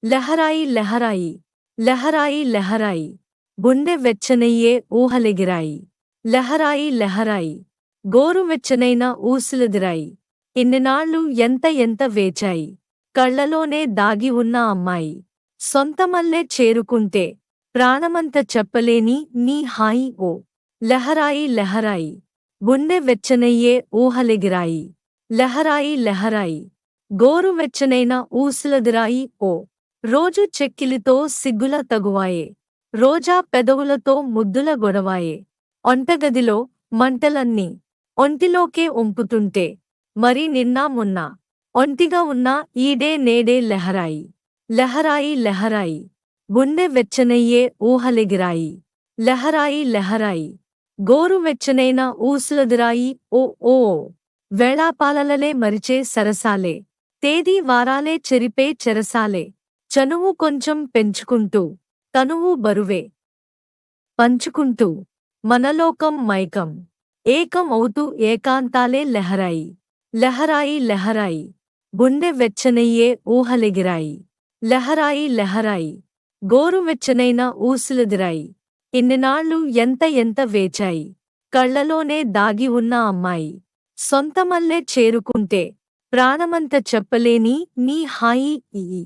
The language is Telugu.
లహరాయి లహరాయి లహరాయి లహరాయి గుండె వెచ్చనయ్యే ఊహలెగిరాయి. లహరాయి లహరాయి గోరువెచ్చనైన ఊసులెదిరాయి. ఇన్నినాళ్ళు ఎంత ఎంత వేచాయి. కళ్ళలోనే దాగి ఉన్న అమ్మాయి. సొంతమల్లె చేరుకుంటే ప్రాణమంత చెప్పలేని నీ హాయి ఓ. లహరాయి లహరాయి గుండె వెచ్చనయ్యే ఊహలెగిరాయి. లహరాయి లహరాయి గోరువెచ్చనైన ఊసులెదిరాయి ఓ. రోజు చెక్కిలితో సిగ్గుల తగువాయే. రోజా పెదవులతో ముద్దుల గొడవాయే. ఒంటగదిలో మంటలన్నీ ఒంటిలోకే ఒంపుతుంటే మరి నిన్నా మొన్నా ఒంటిగా ఉన్న ఈడే నేడే లహరాయి. లహరాయి లహరాయి గుండె వెచ్చనయ్యే ఊహలెగిరాయి. లహరాయి లహరాయి గోరువెచ్చనైన ఊసులెదిరాయి ఓ ఓ. వేళాపాలలలే మరిచే సరసాలే. తేదీ వారాలే చెరిపే చెరసాలే. చనువు కొంచెం పెంచుకుంటూ తనువు బరువే పంచుకుంటూ మనలోకం మైకం ఏకం అవుతూ ఏకాంతాలే లహరాయి. లహరాయి లహరాయి గుండె వెచ్చనయ్యే ఊహలెగిరాయి. లహరాయి లహరాయి గోరువెచ్చనైన ఊసులెదిరాయి. ఇన్నినాళ్ళు ఎంత ఎంత వేచాయి. కళ్ళలోనే దాగి ఉన్న అమ్మాయి. సొంతమల్లె చేరుకుంటే ప్రాణమంత చెప్పలేని నీ హాయి ఈ.